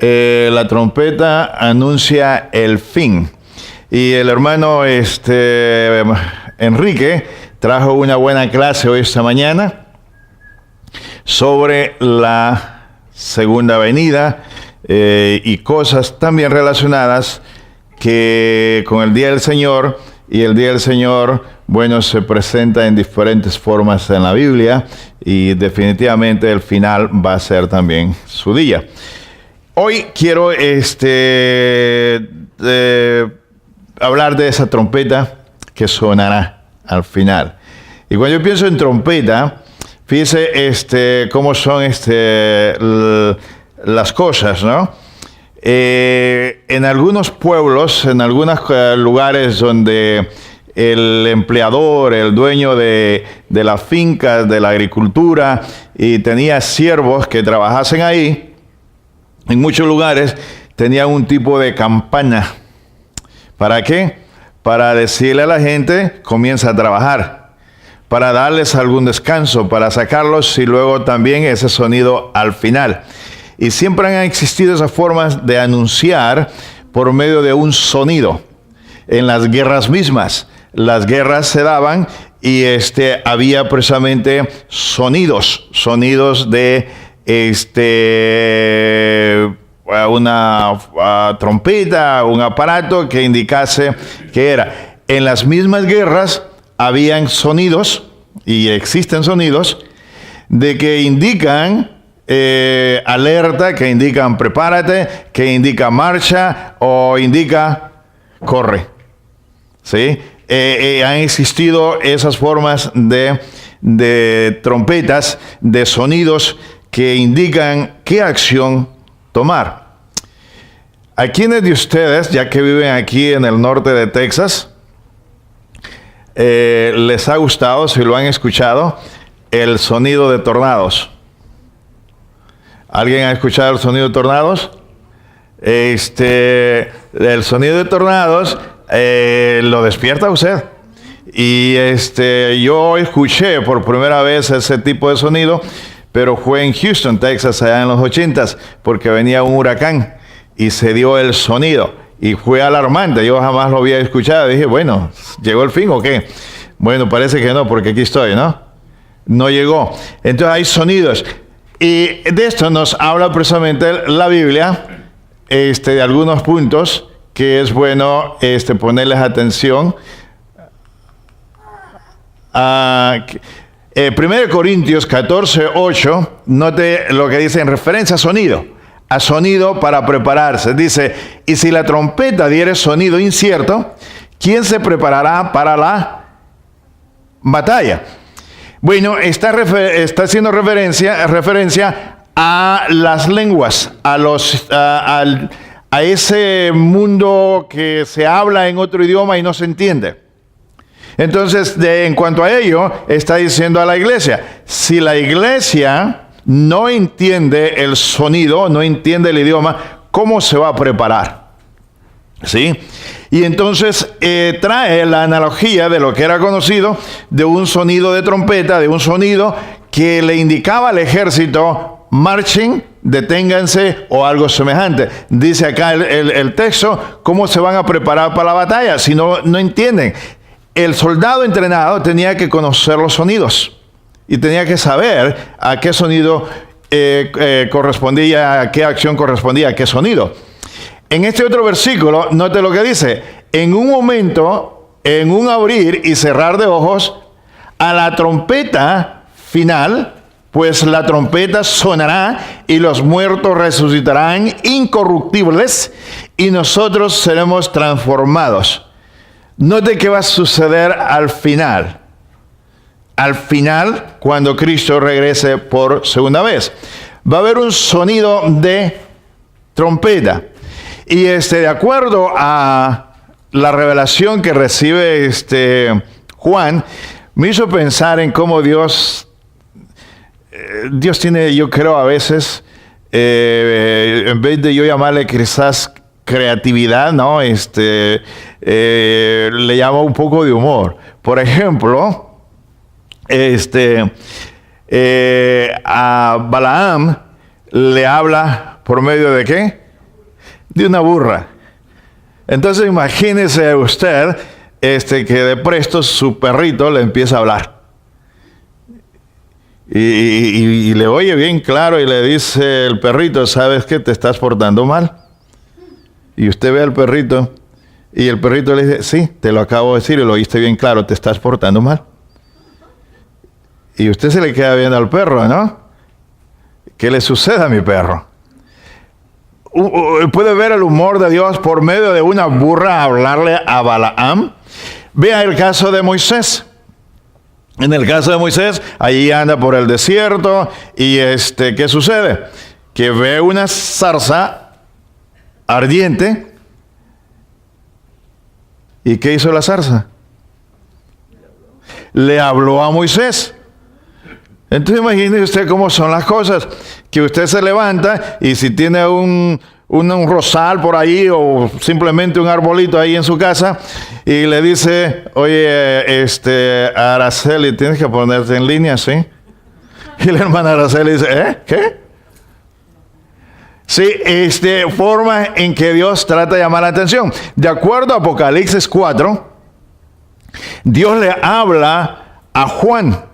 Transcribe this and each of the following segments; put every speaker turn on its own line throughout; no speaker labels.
la trompeta anuncia el fin. Y el hermano Enrique trajo una buena clase hoy esta mañana sobre la segunda venida y cosas también relacionadas que con el Día del Señor. Y el Día del Señor, bueno, se presenta en diferentes formas en la Biblia y definitivamente el final va a ser también su día. Hoy quiero hablar de esa trompeta que sonará al final. Y cuando yo pienso en trompeta, fíjese cómo son las cosas, ¿no? En algunos pueblos, en algunos lugares donde el empleador, el dueño de la finca, de la agricultura, y tenía siervos que trabajasen ahí, en muchos lugares tenían un tipo de campana. ¿Para qué? Para decirle a la gente, comienza a trabajar, para darles algún descanso, para sacarlos y luego también ese sonido al final. Y siempre han existido esas formas de anunciar por medio de un sonido. En las guerras mismas, las guerras se daban y había precisamente sonidos de una trompeta, un aparato que indicase que era. En las mismas guerras habían sonidos, y existen sonidos, de que indican alerta, que indican prepárate, que indica marcha o indica corre. ¿Sí? Han existido esas formas de trompetas, de sonidos que indican qué acción tomar. ¿A quiénes de ustedes, ya que viven aquí en el norte de Texas, les ha gustado, si lo han escuchado, el sonido de tornados? ¿Alguien ha escuchado el sonido de tornados? El sonido de tornados lo despierta a usted. Y yo escuché por primera vez ese tipo de sonido, pero fue en Houston, Texas, allá en los 80s, porque venía un huracán y se dio el sonido. Y fue alarmante, yo jamás lo había escuchado. Dije, bueno, ¿llegó el fin o qué? Bueno, parece que no, porque aquí estoy, ¿no? No llegó. Entonces hay sonidos. Y de esto nos habla precisamente la Biblia, de algunos puntos que es bueno ponerles atención. 1 Corintios 14:8, note lo que dice en referencia a sonido para prepararse. Dice, y si la trompeta diere sonido incierto, ¿quién se preparará para la batalla? Bueno, está haciendo referencia a las lenguas, a ese mundo que se habla en otro idioma y no se entiende. Entonces, en cuanto a ello, está diciendo a la iglesia, si la iglesia no entiende el sonido, no entiende el idioma, ¿cómo se va a preparar? ¿Sí? Y entonces trae la analogía de lo que era conocido de un sonido de trompeta, de un sonido que le indicaba al ejército, marchen, deténganse o algo semejante. Dice acá el texto, ¿cómo se van a preparar para la batalla? Si no entienden. El soldado entrenado tenía que conocer los sonidos y tenía que saber a qué sonido correspondía, a qué acción correspondía, a qué sonido. En este otro versículo, note lo que dice, en un momento, en un abrir y cerrar de ojos, a la trompeta final, pues la trompeta sonará y los muertos resucitarán incorruptibles y nosotros seremos transformados. Note qué va a suceder al final. Al final, cuando Cristo regrese por segunda vez, va a haber un sonido de trompeta. Y de acuerdo a la revelación que recibe Juan, me hizo pensar en cómo Dios tiene, yo creo a veces, en vez de yo llamarle quizás creatividad, ¿no? Le llamo un poco de humor. Por ejemplo, a Balaam le habla por medio de ¿qué? de una burra. Entonces imagínese usted que de presto su perrito le empieza a hablar. Y le oye bien claro y le dice el perrito, ¿sabes que te estás portando mal? Y usted ve al perrito y el perrito le dice, sí, te lo acabo de decir y lo oíste bien claro, te estás portando mal. Y usted se le queda viendo al perro, ¿no? ¿Qué le sucede a mi perro? Puede ver el humor de Dios por medio de una burra hablarle a Balaam. Vea el caso de Moisés. En el caso de Moisés, allí anda por el desierto y ¿qué sucede? Que ve una zarza ardiente. ¿Y qué hizo la zarza? Le habló a Moisés. Entonces imagínese usted cómo son las cosas, que usted se levanta y si tiene un rosal por ahí o simplemente un arbolito ahí en su casa y le dice, oye, Araceli, tienes que ponerte en línea, ¿sí? Y la hermana Araceli dice, ¿qué? Sí, forma en que Dios trata de llamar la atención. De acuerdo a Apocalipsis 4, Dios le habla a Juan.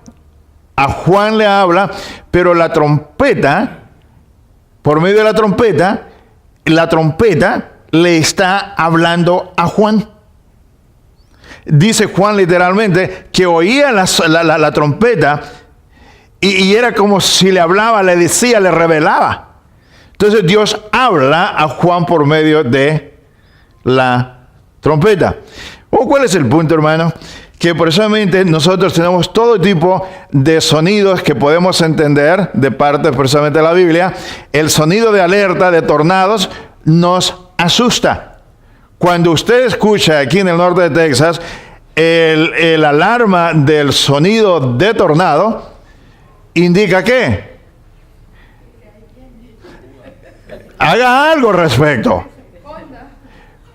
A Juan le habla, pero la trompeta, por medio de la trompeta le está hablando a Juan. Dice Juan literalmente que oía la trompeta y era como si le hablaba, le decía, le revelaba. Entonces Dios habla a Juan por medio de la trompeta. ¿Cuál es el punto, hermano? Que precisamente nosotros tenemos todo tipo de sonidos que podemos entender de parte precisamente de la Biblia. El sonido de alerta de tornados nos asusta. Cuando usted escucha aquí en el norte de Texas el alarma del sonido de tornado, indica que haga algo al respecto.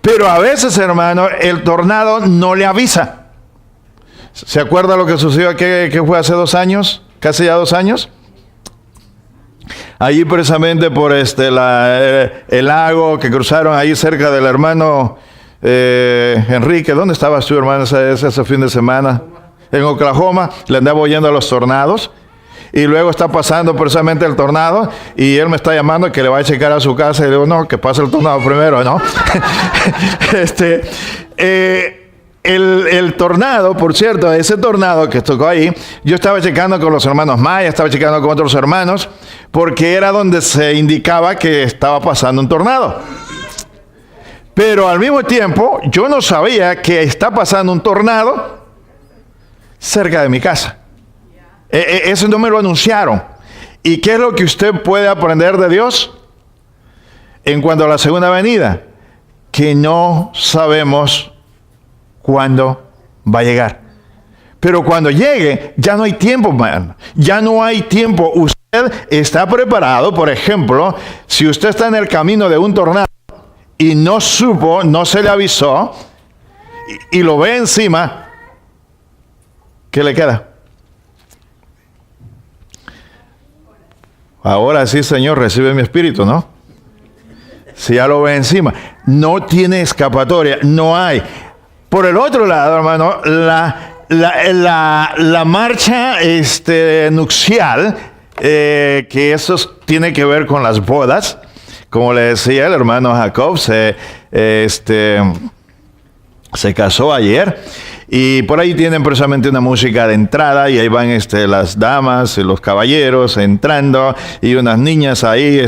Pero a veces, hermano, el tornado no le avisa. ¿Se acuerda lo que sucedió que fue hace 2 años? Casi ya 2 años. Allí precisamente por el lago que cruzaron ahí cerca del hermano Enrique. ¿Dónde estabas tú, hermano, ese fin de semana? En Oklahoma. Le andaba oyendo a los tornados. Y luego está pasando precisamente el tornado y él me está llamando que le vaya a checar a su casa y le digo, no, que pase el tornado primero, ¿no? El tornado, por cierto, ese tornado que tocó ahí, yo estaba checando con los hermanos Maya, estaba checando con otros hermanos, porque era donde se indicaba que estaba pasando un tornado. Pero al mismo tiempo, yo no sabía que está pasando un tornado cerca de mi casa. Eso no me lo anunciaron. ¿Y qué es lo que usted puede aprender de Dios en cuanto a la segunda venida? Que no sabemos cuándo va a llegar. Pero cuando llegue, ya no hay tiempo, man. Ya no hay tiempo. Usted está preparado, por ejemplo, si usted está en el camino de un tornado y no supo, no se le avisó, y lo ve encima, ¿qué le queda? Ahora sí, Señor, recibe mi espíritu, ¿no? Si ya lo ve encima. No tiene escapatoria, no hay. Por el otro lado, hermano, la marcha nupcial, que eso tiene que ver con las bodas, como le decía el hermano Jacob, se casó ayer. Y por ahí tienen precisamente una música de entrada y ahí van las damas y los caballeros entrando y unas niñas ahí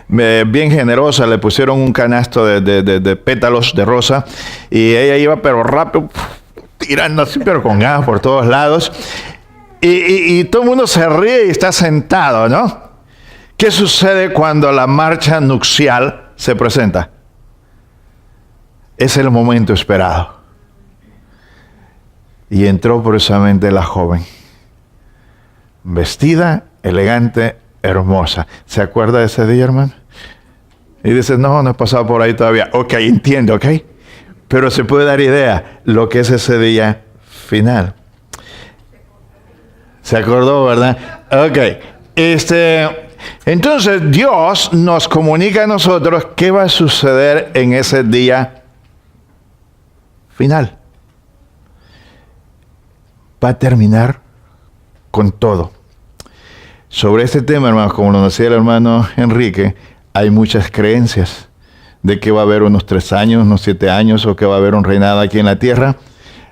bien generosas le pusieron un canasto de pétalos de rosa y ella iba pero rápido, tirando así pero con ganas por todos lados y todo el mundo se ríe y está sentado, ¿no? ¿Qué sucede cuando la marcha nupcial se presenta? Es el momento esperado. Y entró precisamente la joven, vestida, elegante, hermosa. ¿Se acuerda de ese día, hermano? Y dice, no he pasado por ahí todavía. Ok, entiendo, ok. Pero se puede dar idea lo que es ese día final. ¿Se acordó, verdad? Ok. Entonces Dios nos comunica a nosotros qué va a suceder en ese día final. Va a terminar con todo. Sobre este tema, hermanos, como lo decía el hermano Enrique, hay muchas creencias de que va a haber unos 3 años, unos 7 años, o que va a haber un reinado aquí en la tierra.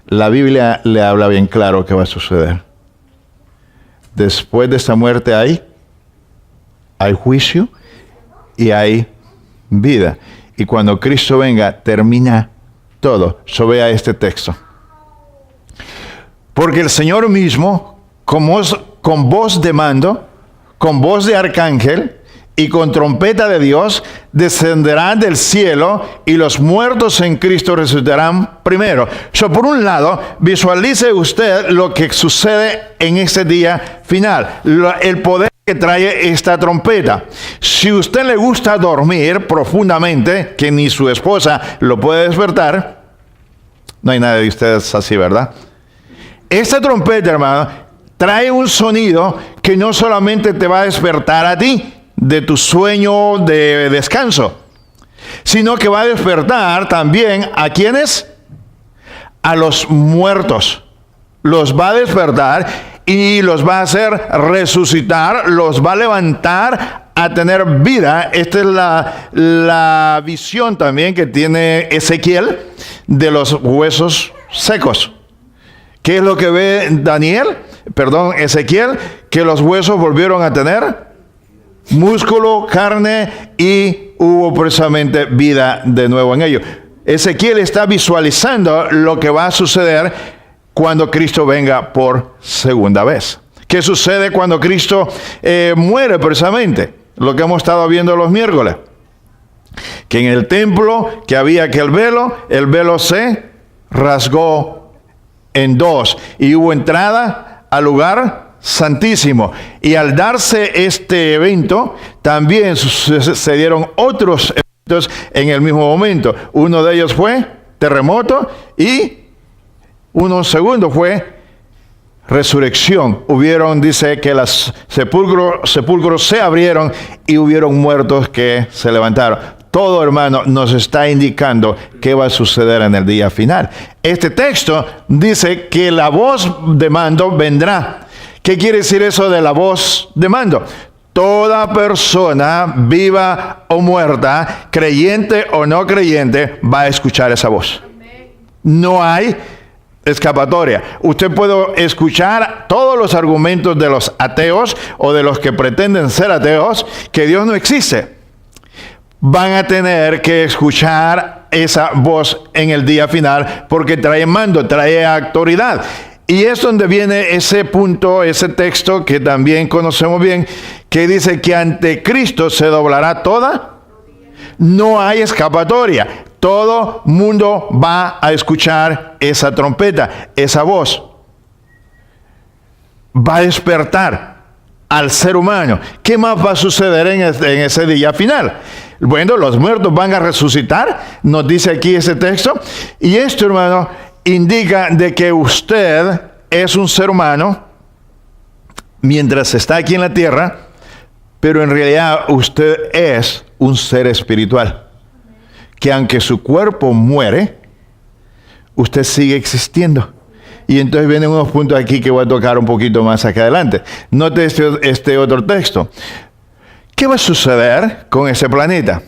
La Biblia le habla bien claro qué va a suceder. Después de esta muerte hay juicio y hay vida. Y cuando Cristo venga, termina todo. So vea este texto. Porque el Señor mismo, con voz de mando, con voz de arcángel y con trompeta de Dios, descenderá del cielo y los muertos en Cristo resucitarán primero. Por un lado, visualice usted lo que sucede en ese día final. El poder que trae esta trompeta. Si usted le gusta dormir profundamente, que ni su esposa lo puede despertar, no hay nadie de ustedes así, ¿verdad? Esta trompeta, hermano, trae un sonido que no solamente te va a despertar a ti de tu sueño de descanso, sino que va a despertar también a quienes, a los muertos. Los va a despertar y los va a hacer resucitar, los va a levantar a tener vida. Esta es la visión también que tiene Ezequiel de los huesos secos. ¿Qué es lo que ve Ezequiel? Que los huesos volvieron a tener músculo, carne, y hubo precisamente vida de nuevo en ellos. Ezequiel está visualizando lo que va a suceder cuando Cristo venga por segunda vez. ¿Qué sucede cuando Cristo muere precisamente? Lo que hemos estado viendo los miércoles. Que en el templo que había aquel velo, el velo se rasgó en 2 y hubo entrada al lugar santísimo. Y al darse este evento, también se dieron otros eventos en el mismo momento. Uno de ellos fue terremoto y uno segundo fue resurrección. Dice que los sepulcros se abrieron y hubieron muertos que se levantaron. Todo, hermano, nos está indicando qué va a suceder en el día final. Este texto dice que la voz de mando vendrá. ¿Qué quiere decir eso de la voz de mando? Toda persona, viva o muerta, creyente o no creyente, va a escuchar esa voz. No hay escapatoria. Usted puede escuchar todos los argumentos de los ateos o de los que pretenden ser ateos, que Dios no existe. Van a tener que escuchar esa voz en el día final porque trae mando, trae autoridad. Y es donde viene ese punto, ese texto que también conocemos bien, que dice que ante Cristo se doblará toda. No hay escapatoria. Todo mundo va a escuchar esa trompeta, esa voz. Va a despertar al ser humano. ¿Qué más va a suceder en ese día final? Bueno, los muertos van a resucitar, nos dice aquí ese texto. Y esto, hermano, indica de que usted es un ser humano mientras está aquí en la tierra, pero en realidad usted es un ser espiritual. Que aunque su cuerpo muere, usted sigue existiendo. Y entonces vienen unos puntos aquí que voy a tocar un poquito más acá adelante. Note este otro texto. ¿Qué va a suceder con ese planeta?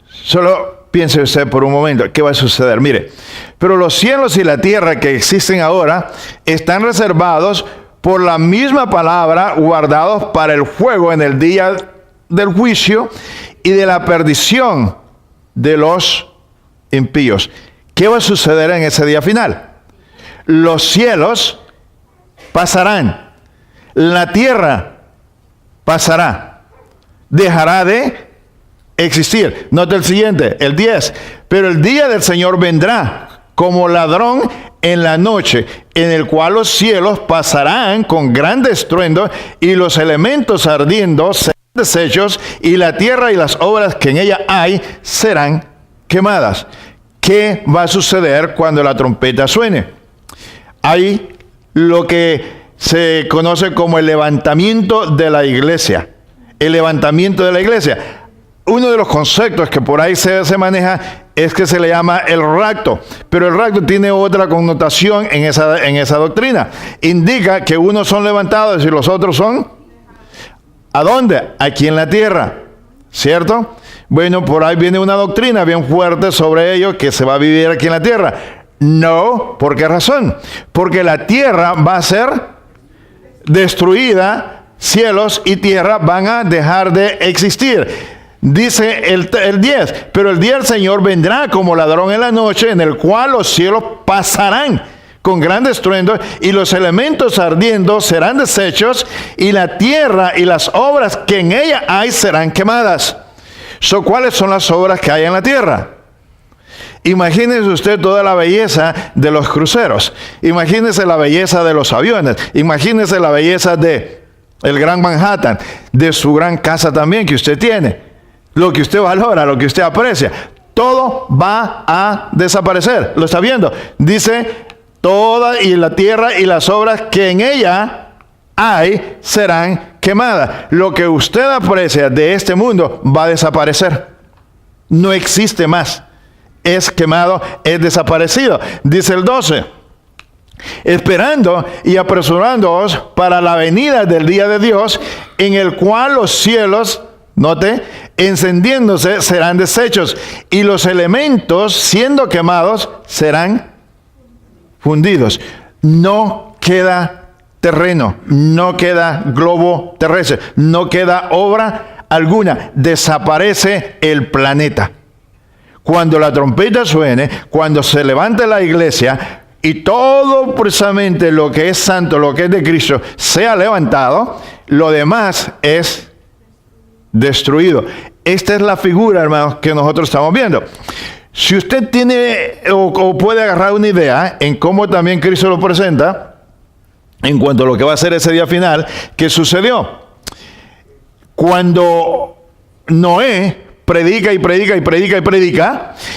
Solo piense usted por un momento, ¿qué va a suceder? Mire, pero los cielos y la tierra que existen ahora están reservados por la misma palabra, guardados para el fuego en el día del juicio y de la perdición de los impíos. ¿Qué va a suceder en ese día final? Los cielos pasarán, la tierra pasará, dejará de existir. Nota el siguiente, el 10. Pero el día del Señor vendrá como ladrón en la noche, en el cual los cielos pasarán con gran estruendo y los elementos ardiendo serán deshechos y la tierra y las obras que en ella hay serán quemadas. ¿Qué va a suceder cuando la trompeta suene? Hay lo que se conoce como el levantamiento de la iglesia. el levantamiento de la iglesia. Uno de los conceptos que por ahí se maneja es que se le llama el rapto, pero el rapto tiene otra connotación en esa doctrina. Indica que unos son levantados y los otros son, ¿a dónde? Aquí en la tierra, ¿cierto? Bueno, por ahí viene una doctrina bien fuerte sobre ello, que se va a vivir aquí en la tierra. No, ¿por qué razón? Porque la tierra va a ser destruida, cielos y tierra van a dejar de existir. Dice el 10, pero el día del Señor vendrá como ladrón en la noche, en el cual los cielos pasarán con gran estruendo, y los elementos ardiendo serán deshechos, y la tierra y las obras que en ella hay serán quemadas. ¿Cuáles son las obras que hay en la tierra? Imagínese usted toda la belleza de los cruceros, imagínese la belleza de los aviones, imagínese la belleza de el Gran Manhattan, de su gran casa también que usted tiene. Lo que usted valora, lo que usted aprecia, todo va a desaparecer. ¿Lo está viendo? Dice, toda y la tierra y las obras que en ella hay serán quemadas. Lo que usted aprecia de este mundo va a desaparecer. No existe más. Es quemado, es desaparecido. Dice el 12. Esperando y apresurándoos para la venida del día de Dios, en el cual los cielos, note, encendiéndose serán deshechos, y los elementos siendo quemados serán fundidos. No queda terreno, no queda globo terrestre, no queda obra alguna, desaparece el planeta. Cuando la trompeta suene, cuando se levante la iglesia y todo precisamente lo que es santo, lo que es de Cristo, sea levantado, lo demás es destruido. Esta es la figura, hermanos, que nosotros estamos viendo. Si usted tiene o puede agarrar una idea en cómo también Cristo lo presenta, en cuanto a lo que va a ser ese día final, ¿qué sucedió? Cuando Noé predica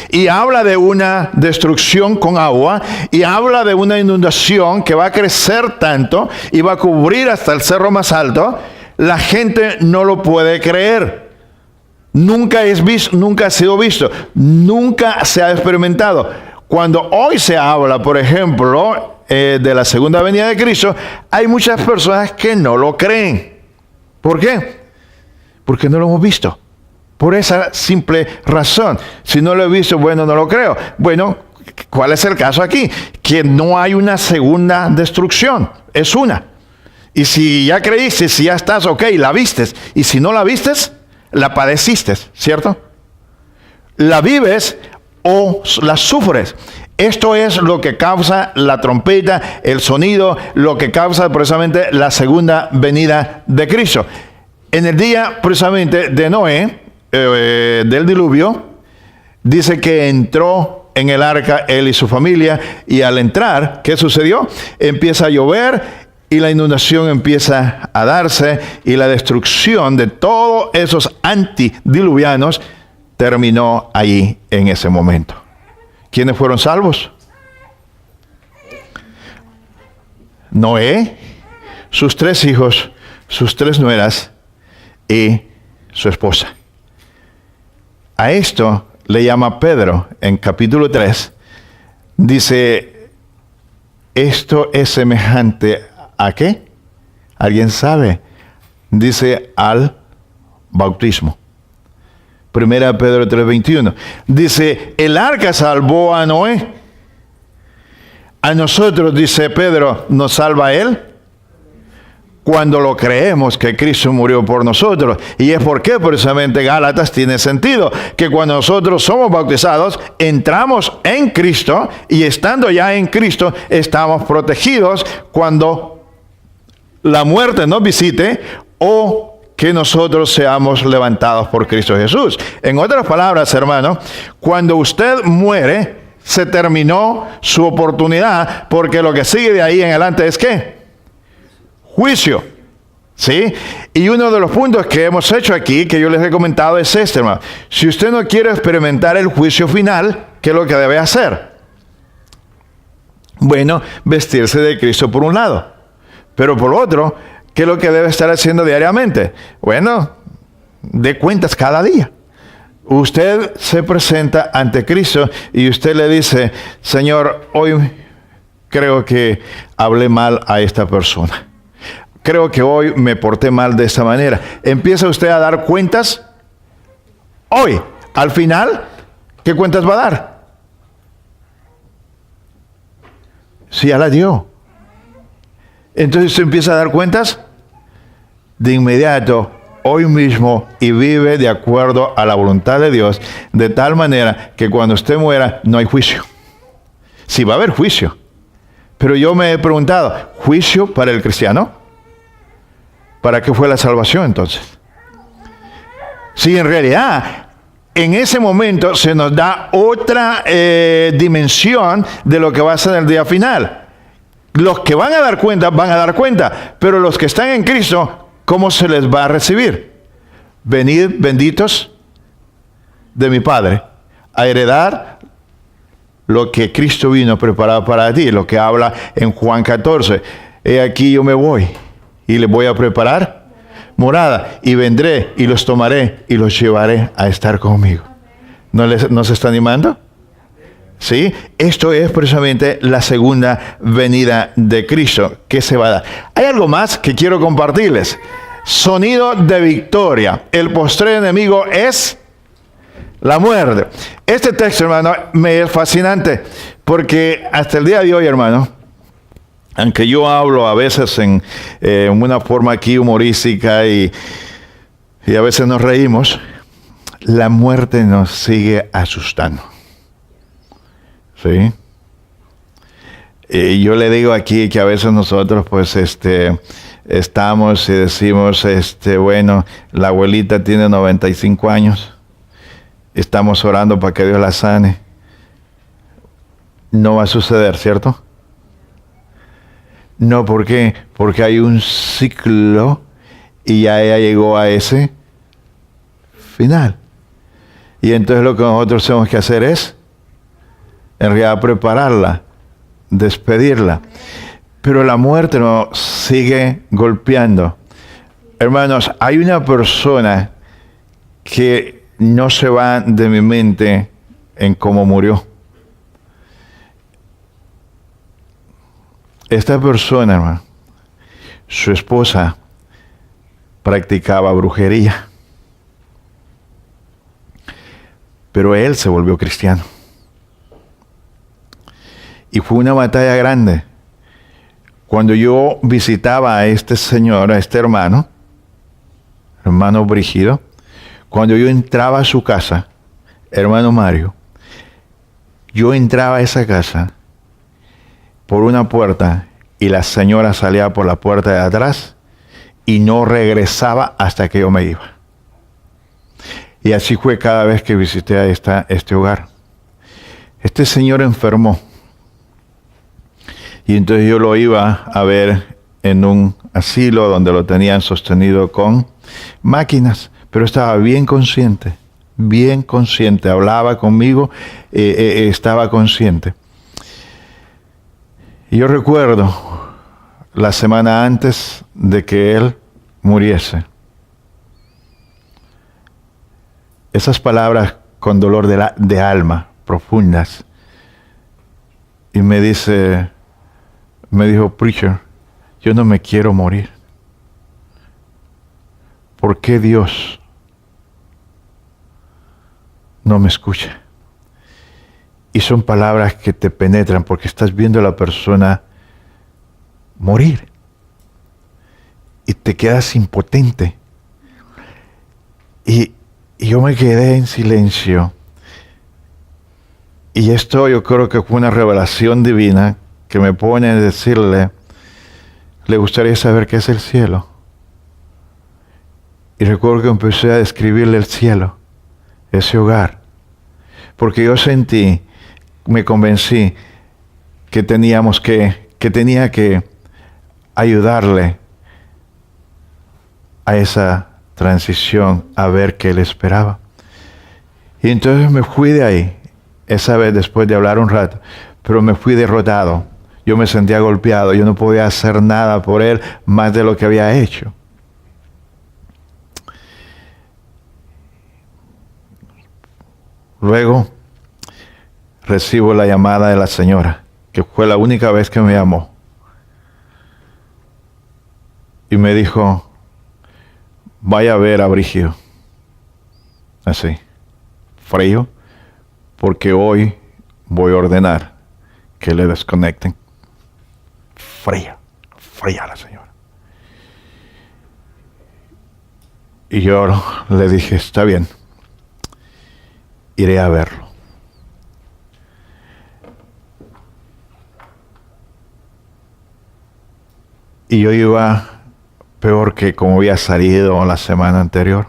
y habla de una destrucción con agua y habla de una inundación que va a crecer tanto y va a cubrir hasta el cerro más alto, la gente no lo puede creer. Nunca es visto, nunca ha sido visto, nunca se ha experimentado. Cuando hoy se habla, por ejemplo, de la segunda venida de Cristo, hay muchas personas que no lo creen. ¿Por qué? Porque no lo hemos visto. Por esa simple razón. Si no lo he visto, bueno, no lo creo. Bueno, ¿cuál es el caso aquí? Que no hay una segunda destrucción, es una. Y si ya creíste, si ya estás, ok, la vistes. Y si no la vistes, la padeciste, ¿cierto? La vives o la sufres. Esto es lo que causa la trompeta, el sonido, lo que causa precisamente la segunda venida de Cristo. En el día precisamente de Noé, del diluvio, dice que entró en el arca él y su familia, y al entrar, ¿qué sucedió? Empieza a llover y la inundación empieza a darse, y la destrucción de todos esos antidiluvianos terminó allí en ese momento. ¿Quiénes fueron salvos? Noé, sus 3 hijos, sus 3 nueras y su esposa. A esto le llama Pedro en capítulo 3. Dice, esto es semejante ¿a qué? ¿Alguien sabe? Dice, al bautismo. Primera Pedro 3:21. Dice, el arca salvó a Noé. A nosotros, dice Pedro, ¿nos salva él? Cuando lo creemos que Cristo murió por nosotros. Y es porque precisamente Gálatas tiene sentido, que cuando nosotros somos bautizados, entramos en Cristo, y estando ya en Cristo, estamos protegidos cuando la muerte nos visite o que nosotros seamos levantados por Cristo Jesús. En otras palabras, hermano, cuando usted muere, se terminó su oportunidad, porque lo que sigue de ahí en adelante es ¿qué? Juicio. ¿Sí? Y uno de los puntos que hemos hecho aquí, que yo les he comentado, es este, hermano. Si usted no quiere experimentar el juicio final, ¿qué es lo que debe hacer? Bueno, vestirse de Cristo por un lado. Pero por otro, ¿qué es lo que debe estar haciendo diariamente? Bueno, dé cuentas cada día. Usted se presenta ante Cristo y usted le dice, Señor, hoy creo que hablé mal a esta persona. Creo que hoy me porté mal de esta manera. Empieza usted a dar cuentas hoy. Al final, ¿qué cuentas va a dar? Si ya la dio. Entonces usted empieza a dar cuentas de inmediato, hoy mismo, y vive de acuerdo a la voluntad de Dios, de tal manera que cuando usted muera no hay juicio. Sí va a haber juicio. Pero yo me he preguntado, ¿juicio para el cristiano? ¿Para qué fue la salvación entonces? Sí, en realidad, en ese momento se nos da otra dimensión de lo que va a ser el día final. Los que van a dar cuenta, pero los que están en Cristo, ¿cómo se les va a recibir? Venid benditos de mi Padre, a heredar lo que Cristo vino preparado para ti, lo que habla en Juan 14. He aquí yo me voy y les voy a preparar morada, y vendré y los tomaré y los llevaré a estar conmigo. ¿No se está animando? ¿Sí? Esto es precisamente la segunda venida de Cristo que se va a dar. Hay algo más que quiero compartirles. Sonido de victoria. El postrer enemigo es la muerte. Este texto, hermano, me es fascinante porque hasta el día de hoy, hermano, aunque yo hablo a veces en una forma aquí humorística y a veces nos reímos, la muerte nos sigue asustando. ¿Sí? Y yo le digo aquí que a veces nosotros pues estamos y decimos, bueno, la abuelita tiene 95 años, estamos orando para que Dios la sane. No va a suceder, ¿cierto? No, ¿por qué? Porque hay un ciclo y ya ella llegó a ese final. Y entonces lo que nosotros tenemos que hacer es, en realidad, prepararla, despedirla. Pero la muerte nos sigue golpeando. Hermanos, hay una persona que no se va de mi mente en cómo murió. Esta persona, hermano, su esposa practicaba brujería. Pero él se volvió cristiano. Y fue una batalla grande. Cuando yo visitaba a este señor, a este hermano Brígido, cuando yo entraba a su casa, hermano Mario, yo entraba a esa casa por una puerta y la señora salía por la puerta de atrás y no regresaba hasta que yo me iba. Y así fue cada vez que visité a este hogar. Este señor enfermó. Y entonces yo lo iba a ver en un asilo donde lo tenían sostenido con máquinas, pero estaba bien consciente, hablaba conmigo, estaba consciente. Y yo recuerdo la semana antes de que él muriese, esas palabras con dolor de alma, profundas, y me dijo, preacher, yo no me quiero morir. ¿Por qué Dios no me escucha? Y son palabras que te penetran porque estás viendo a la persona morir y te quedas impotente. Y yo me quedé en silencio. Y esto yo creo que fue una revelación divina que me pone a decirle, ¿le gustaría saber qué es el cielo? Y recuerdo que empecé a describirle el cielo, ese hogar, porque yo me convencí que tenía que ayudarle a esa transición, a ver qué le esperaba. Y entonces me fui de ahí, esa vez después de hablar un rato, pero me fui derrotado. Yo me sentía golpeado, yo no podía hacer nada por él más de lo que había hecho. Luego recibo la llamada de la señora, que fue la única vez que me llamó. Y me dijo, vaya a ver a Brígido. Así, frío, porque hoy voy a ordenar que le desconecten. Fría la señora. Y yo le dije, está bien, iré a verlo. Y yo iba peor que como había salido la semana anterior.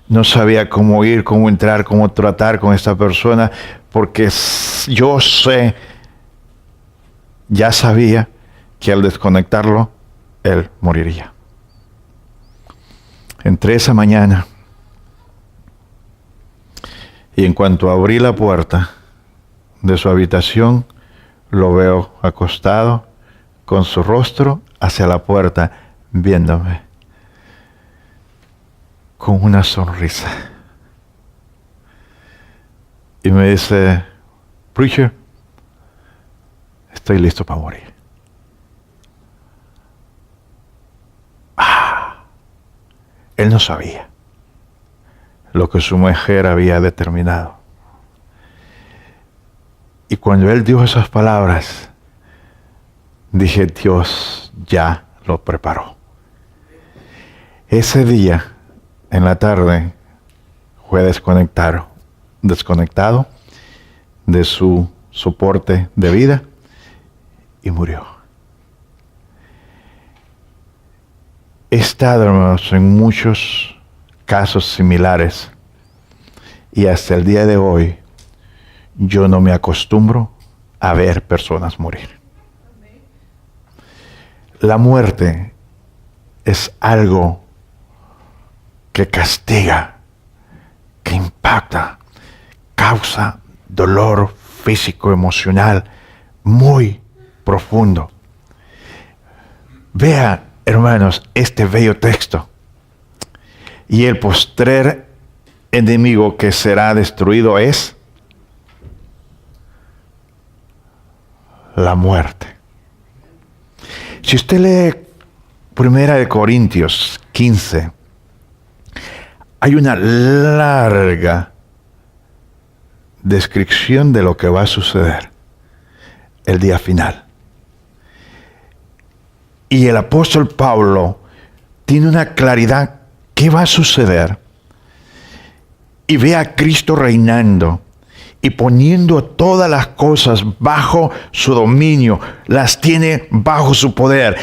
No sabía cómo ir, cómo entrar, cómo tratar con esta persona, porque yo ya sabía que al desconectarlo, él moriría. Entré esa mañana y en cuanto abrí la puerta de su habitación, lo veo acostado con su rostro hacia la puerta, viéndome con una sonrisa. Y me dice, Preacher, estoy listo para morir. Él no sabía lo que su mujer había determinado. Y cuando él dijo esas palabras, dije, Dios ya lo preparó. Ese día, en la tarde, fue desconectado de su soporte de vida y murió. He estado, hermanos, en muchos casos similares y hasta el día de hoy yo no me acostumbro a ver personas morir. La muerte es algo que castiga, que impacta, causa dolor físico, emocional, muy profundo. Vea, hermanos, este bello texto. Y el postrer enemigo que será destruido es la muerte. Si usted lee 1 Corintios 15, hay una larga descripción de lo que va a suceder el día final. Y el apóstol Pablo tiene una claridad qué va a suceder. Y ve a Cristo reinando y poniendo todas las cosas bajo su dominio, las tiene bajo su poder.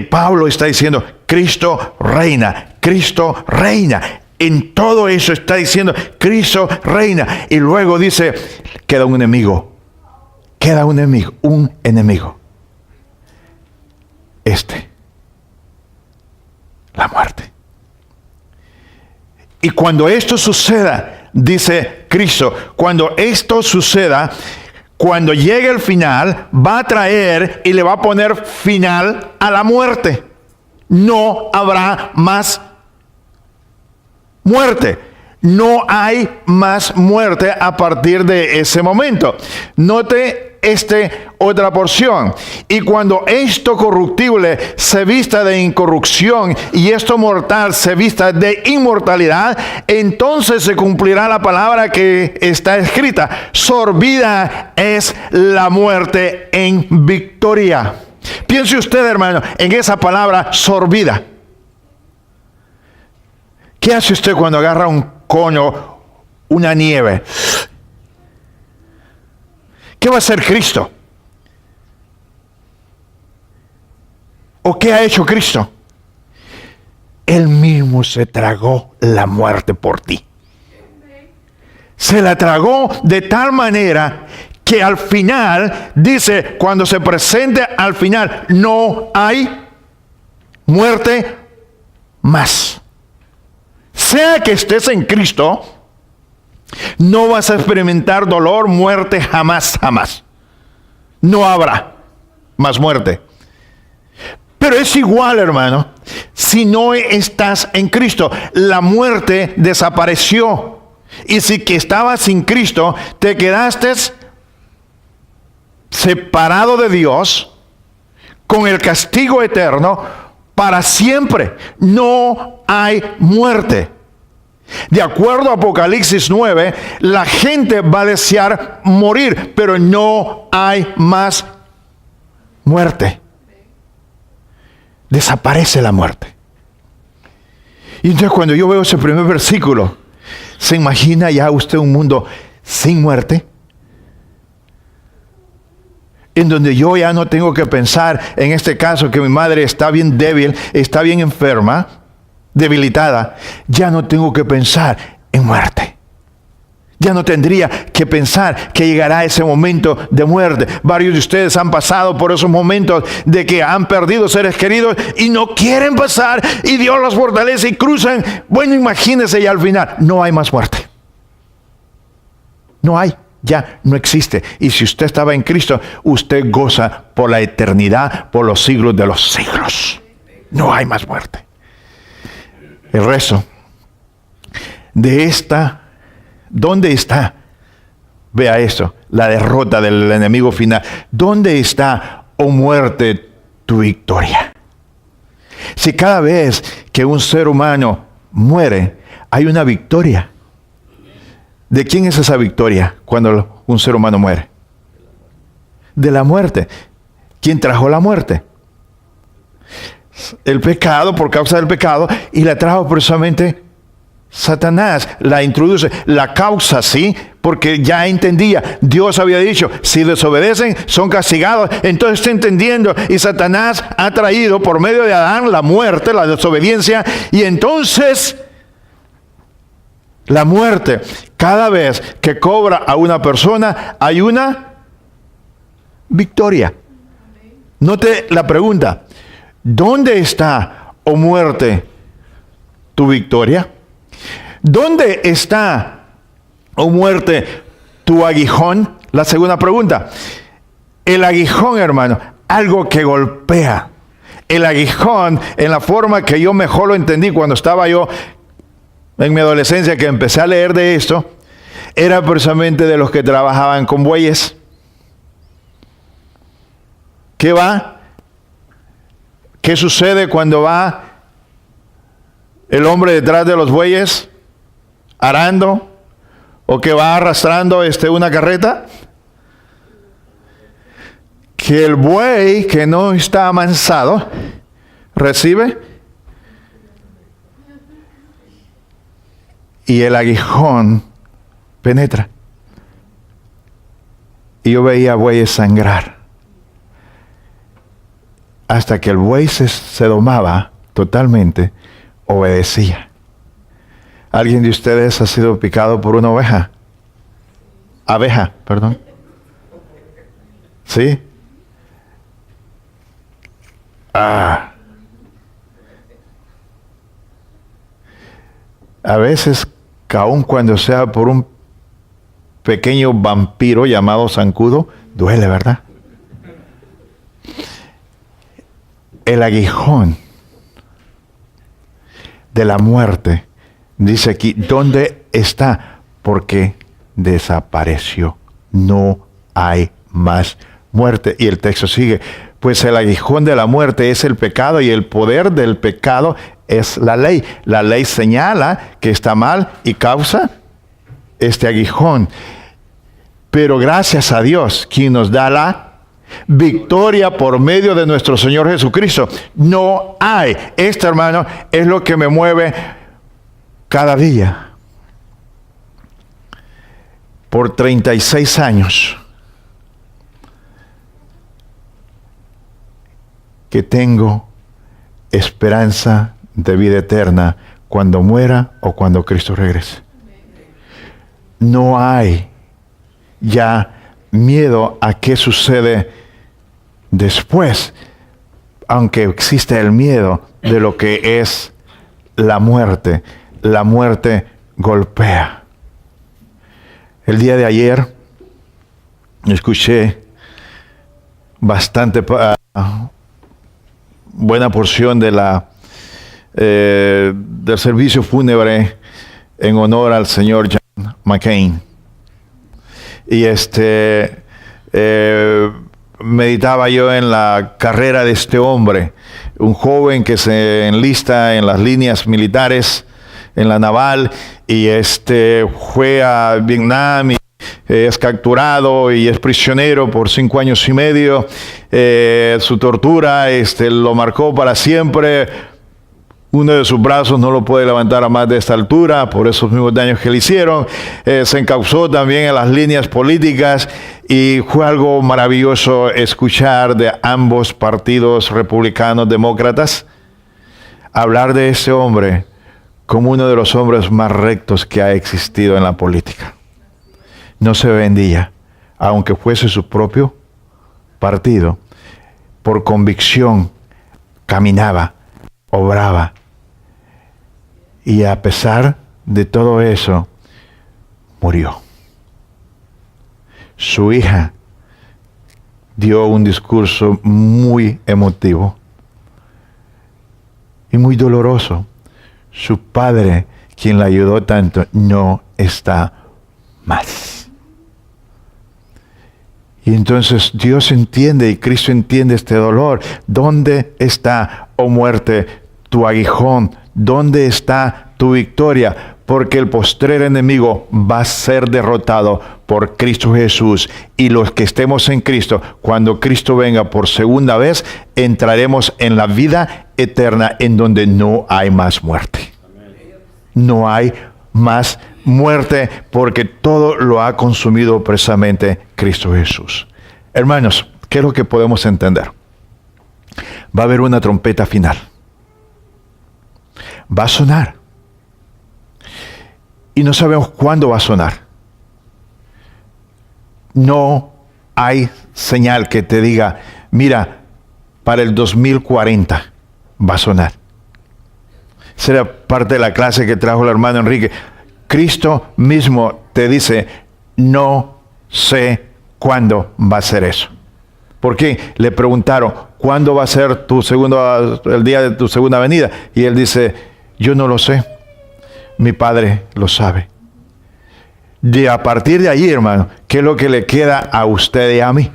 Pablo está diciendo, Cristo reina, Cristo reina. En todo eso está diciendo, Cristo reina. Y luego dice, queda un enemigo. La muerte. Y cuando esto suceda, dice Cristo, cuando esto suceda, cuando llegue el final, va a traer y le va a poner final a la muerte. No habrá más muerte. No hay más muerte a partir de ese momento. Note otra porción. Y cuando esto corruptible se vista de incorrupción y esto mortal se vista de inmortalidad, entonces se cumplirá la palabra que está escrita: sorbida es la muerte en victoria. Piense usted, hermano, en esa palabra sorbida. ¿Qué hace usted cuando agarra un cono, una nieve? ¿Qué va a hacer Cristo? ¿O qué ha hecho Cristo? Él mismo se tragó la muerte por ti. Se la tragó de tal manera que al final, dice, cuando se presente al final, no hay muerte más. Sea que estés en Cristo, no vas a experimentar dolor, muerte, jamás. No habrá más muerte. Pero es igual, hermano, si no estás en Cristo. La muerte desapareció. Y si que estabas sin Cristo, te quedaste separado de Dios, con el castigo eterno, para siempre. No hay muerte. De acuerdo a Apocalipsis 9, la gente va a desear morir, pero no hay más muerte. Desaparece la muerte. Y entonces cuando yo veo ese primer versículo, ¿se imagina ya usted un mundo sin muerte? En donde yo ya no tengo que pensar, en este caso, que mi madre está bien débil, está bien enferma, debilitada. Ya no tengo que pensar en muerte. Ya no tendría que pensar que llegará ese momento de muerte. Varios de ustedes han pasado por esos momentos de que han perdido seres queridos y no quieren pasar, y Dios los fortalece y cruzan. Bueno, imagínense, ya al final no hay más muerte. No hay, ya no existe. Y si usted estaba en Cristo, usted goza por la eternidad, por los siglos de los siglos. No hay más muerte. El resto de esta, ¿dónde está? Vea esto, la derrota del enemigo final. ¿Dónde está, oh muerte, tu victoria? Si cada vez que un ser humano muere, hay una victoria. ¿De quién es esa victoria cuando un ser humano muere? De la muerte. ¿Quién trajo la muerte? El pecado, por causa del pecado, y la trajo precisamente Satanás. La introduce, la causa, sí, porque ya entendía, Dios había dicho, si desobedecen son castigados. Entonces está entendiendo, y Satanás ha traído por medio de Adán la muerte, la desobediencia, y entonces la muerte, cada vez que cobra a una persona, hay una victoria. Note la pregunta: ¿dónde está, oh muerte, tu victoria? ¿Dónde está, oh muerte, tu aguijón? La segunda pregunta. El aguijón, hermano, algo que golpea. El aguijón, en la forma que yo mejor lo entendí cuando estaba yo en mi adolescencia, que empecé a leer de esto, era precisamente de los que trabajaban con bueyes. ¿Qué va? ¿Qué sucede cuando va el hombre detrás de los bueyes arando, o que va arrastrando una carreta? Que el buey que no está amansado recibe, y el aguijón penetra. Y yo veía bueyes sangrar, hasta que el buey se domaba totalmente, obedecía. ¿Alguien de ustedes ha sido picado por una oveja? Abeja, perdón. ¿Sí? A veces, aun cuando sea por un pequeño vampiro llamado zancudo, duele, ¿verdad? El aguijón de la muerte, dice aquí, ¿dónde está? Porque desapareció. No hay más muerte. Y el texto sigue, pues el aguijón de la muerte es el pecado, y el poder del pecado es la ley. La ley señala que está mal y causa este aguijón. Pero gracias a Dios, quien nos da la victoria por medio de nuestro Señor Jesucristo. No hay. Esto, hermano, es lo que me mueve cada día. Por 36 años que tengo esperanza de vida eterna cuando muera o cuando Cristo regrese. No hay ya miedo a qué sucede después, aunque existe el miedo de lo que es la muerte. La muerte golpea. El día de ayer escuché bastante buena porción de del servicio fúnebre en honor al señor John McCain. Y meditaba yo en la carrera de este hombre, un joven que se enlista en las líneas militares, en la naval, y fue a Vietnam y es capturado y es prisionero por 5 años y medio. Su tortura lo marcó para siempre. Uno de sus brazos no lo puede levantar a más de esta altura por esos mismos daños que le hicieron. Se encauzó también en las líneas políticas y fue algo maravilloso escuchar de ambos partidos republicanos, demócratas, hablar de ese hombre como uno de los hombres más rectos que ha existido en la política. No se vendía, aunque fuese su propio partido. Por convicción caminaba, obraba. Y a pesar de todo eso, murió. Su hija dio un discurso muy emotivo y muy doloroso. Su padre, quien la ayudó tanto, no está más. Y entonces Dios entiende y Cristo entiende este dolor. ¿Dónde está, oh muerte, tu aguijón? ¿Dónde está tu victoria? Porque el postrer enemigo va a ser derrotado por Cristo Jesús. Y los que estemos en Cristo, cuando Cristo venga por segunda vez, entraremos en la vida eterna en donde no hay más muerte. No hay más muerte porque todo lo ha consumido precisamente Cristo Jesús. Hermanos, ¿qué es lo que podemos entender? Va a haber una trompeta final. Va a sonar. Y no sabemos cuándo va a sonar. No hay señal que te diga, mira, para el 2040 va a sonar. Será parte de la clase que trajo el hermano Enrique. Cristo mismo te dice, no sé cuándo va a ser eso. ¿Por qué? Le preguntaron, ¿cuándo va a ser el día de tu segunda venida? Y él dice, yo no lo sé. Mi Padre lo sabe. A partir de allí, hermano, ¿qué es lo que le queda a usted y a mí?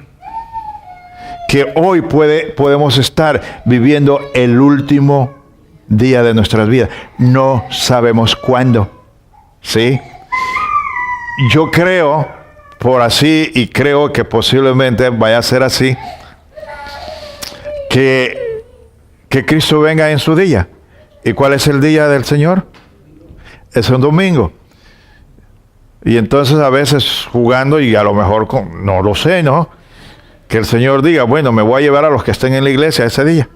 Que hoy podemos estar viviendo el último día de nuestras vidas. No sabemos cuándo. ¿Sí? Yo creo, y creo que posiblemente vaya a ser así, que Cristo venga en su día. ¿Y cuál es el día del Señor? Es un domingo. Y entonces a veces jugando, y a lo mejor no lo sé, ¿no? Que el Señor diga, bueno, me voy a llevar a los que estén en la iglesia ese día.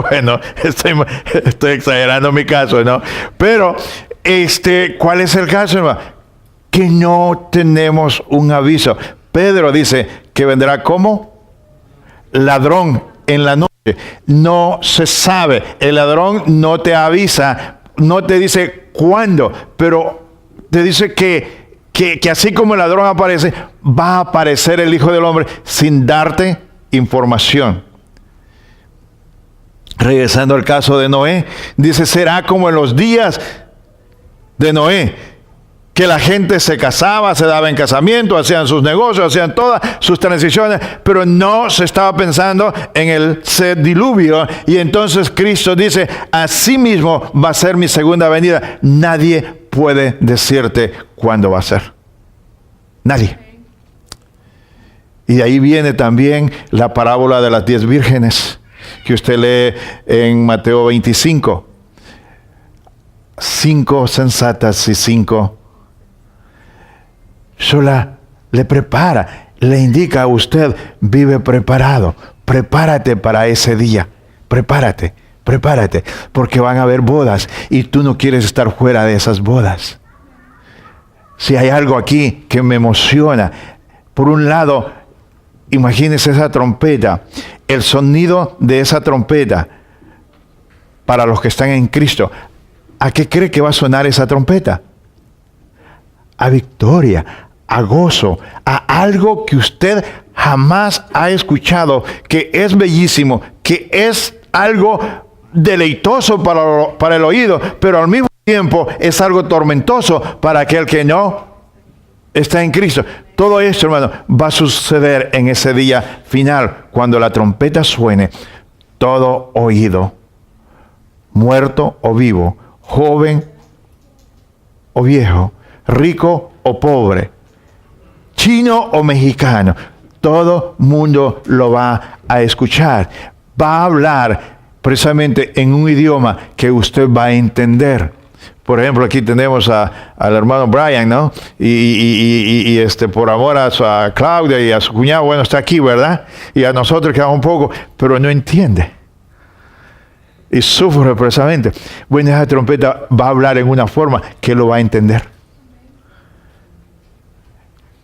Bueno, estoy exagerando mi caso, ¿no? Pero, ¿cuál es el caso, hermano? Que no tenemos un aviso. Pedro dice que vendrá como ladrón en la noche. No se sabe. El ladrón no te avisa, no te dice cuándo, pero te dice que así como el ladrón aparece, va a aparecer el Hijo del Hombre sin darte información. Regresando al caso de Noé, dice, será como en los días de Noé, que la gente se casaba, se daba en casamiento, hacían sus negocios, hacían todas sus transiciones, pero no se estaba pensando en el diluvio. Y entonces Cristo dice, así mismo va a ser mi segunda venida. Nadie puede decirte cuándo va a ser. Nadie. Y de ahí viene también la parábola de las 10 vírgenes, que usted lee en Mateo 25. 5 sensatas y 5 sola le prepara, le indica a usted, vive preparado, prepárate para ese día, prepárate, porque van a haber bodas y tú no quieres estar fuera de esas bodas. Si hay algo aquí que me emociona, por un lado, imagínese esa trompeta, el sonido de esa trompeta para los que están en Cristo. ¿A qué cree que va a sonar esa trompeta? A victoria, a gozo, a algo que usted jamás ha escuchado, que es bellísimo, que es algo deleitoso para el oído, pero al mismo tiempo es algo tormentoso para aquel que no está en Cristo. Todo esto, hermano, va a suceder en ese día final, cuando la trompeta suene. Todo oído, muerto o vivo, joven o viejo, rico o pobre, chino o mexicano, todo mundo lo va a escuchar. Va a hablar precisamente en un idioma que usted va a entender. Por ejemplo, aquí tenemos al hermano Brian, ¿no? Y por amor a Claudia y a su cuñado, bueno, está aquí, ¿verdad? Y a nosotros quedamos un poco, pero no entiende. Y sufre precisamente. Bueno, esa trompeta va a hablar en una forma que lo va a entender.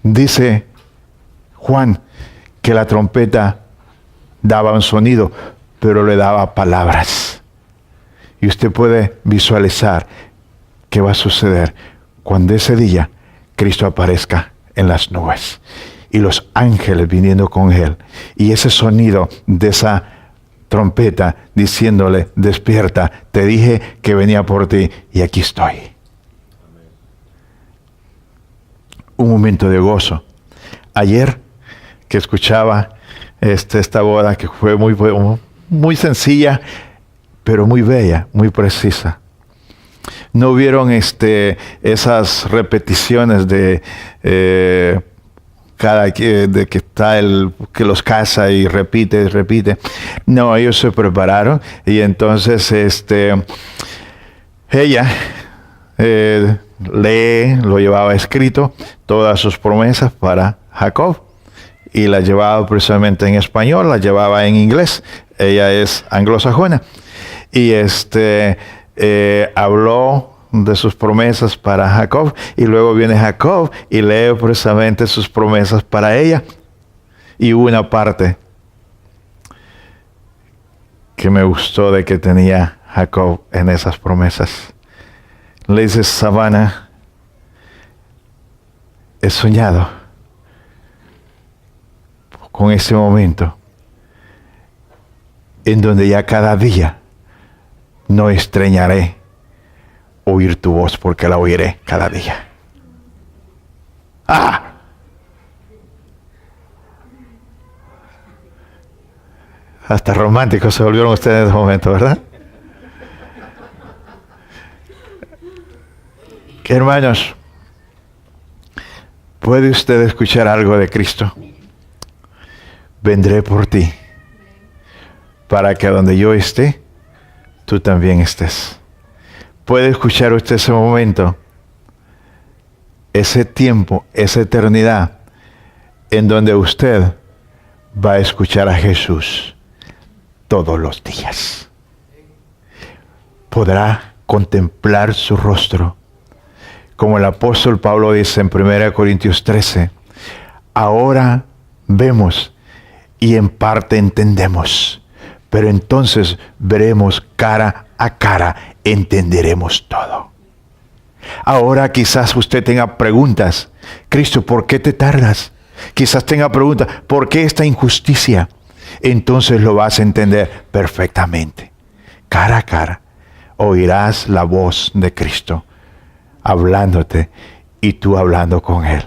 Dice Juan que la trompeta daba un sonido, pero le daba palabras. Y usted puede visualizar qué va a suceder cuando ese día Cristo aparezca en las nubes y los ángeles viniendo con él, y ese sonido de esa trompeta diciéndole: despierta, te dije que venía por ti y aquí estoy. Un momento de gozo. Ayer que escuchaba esta boda, que fue muy sencilla, pero muy bella, muy precisa. No hubieron esas repeticiones de que está que los casa y repite. No, ellos se prepararon y entonces ella lo llevaba escrito todas sus promesas para Jacob y la llevaba precisamente en español, la llevaba en inglés. Ella es anglosajona y habló de sus promesas para Jacob, y luego viene Jacob y lee precisamente sus promesas para ella. Y hubo una parte que me gustó de que tenía Jacob en esas promesas. Le dice: Savannah, he soñado con ese momento en donde ya cada día no extrañaré oír tu voz, porque la oiré cada día. ¡Ah! Hasta románticos se volvieron ustedes en ese momento, ¿verdad? Hermanos, ¿puede usted escuchar algo de Cristo? Vendré por ti, para que donde yo esté, tú también estés. ¿Puede escuchar usted ese momento, ese tiempo, esa eternidad, en donde usted va a escuchar a Jesús todos los días? Podrá contemplar su rostro, como el apóstol Pablo dice en 1 Corintios 13, ahora vemos y en parte entendemos, pero entonces veremos cara a cara, entenderemos todo. Ahora quizás usted tenga preguntas: Cristo, ¿por qué te tardas? Quizás tenga preguntas: ¿por qué esta injusticia? Entonces lo vas a entender perfectamente. Cara a cara oirás la voz de Cristo hablándote y tú hablando con Él.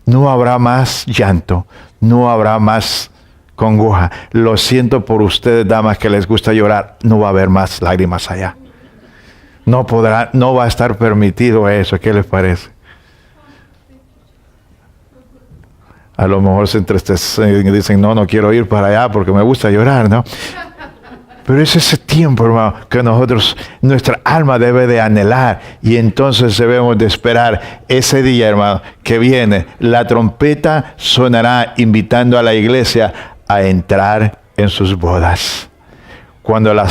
No habrá más llanto, no habrá más congoja. Lo siento por ustedes, damas, que les gusta llorar. No va a haber más lágrimas allá. No va a estar permitido eso. ¿Qué les parece? A lo mejor se entristecen y dicen: no quiero ir para allá porque me gusta llorar, ¿no? Pero es ese tiempo, hermano, que nuestra alma debe de anhelar, y entonces debemos de esperar ese día, hermano, que viene. La trompeta sonará invitando a la iglesia a entrar en sus bodas. Cuando la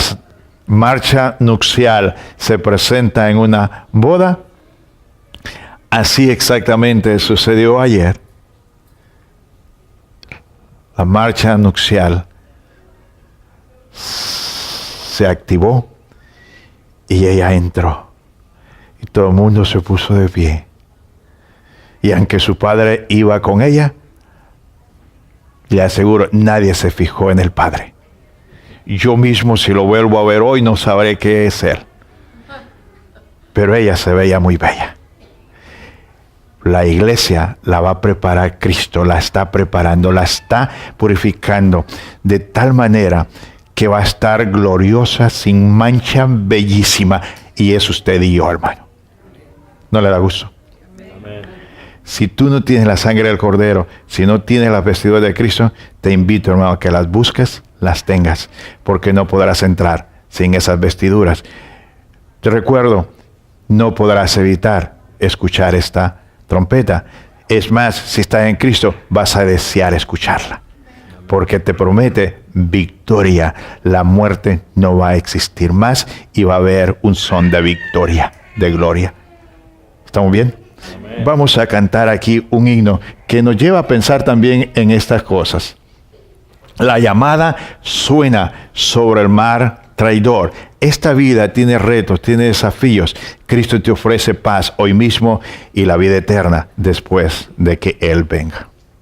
marcha nupcial se presenta en una boda, así exactamente sucedió ayer. La marcha nupcial se activó y ella entró y todo el mundo se puso de pie, y aunque su padre iba con ella, le aseguro, nadie se fijó en el padre, yo mismo si lo vuelvo a ver hoy no sabré qué es él. Pero ella se veía muy bella. La iglesia la va a preparar Cristo, la está preparando, la está purificando de tal manera que va a estar gloriosa, sin mancha, bellísima. Y es usted y yo, hermano. ¿No le da gusto? Amén. Si tú no tienes la sangre del Cordero, si no tienes las vestiduras de Cristo, te invito, hermano, a que las busques, las tengas, porque no podrás entrar sin esas vestiduras. Te recuerdo, no podrás evitar escuchar esta trompeta. Es más, si estás en Cristo, vas a desear escucharla, porque te promete victoria. La muerte no va a existir más y va a haber un son de victoria, de gloria. ¿Estamos bien? Amén. Vamos a cantar aquí un himno que nos lleva a pensar también en estas cosas. La llamada suena sobre el mar traidor. Esta vida tiene retos, tiene desafíos. Cristo te ofrece paz hoy mismo y la vida eterna después de que Él venga.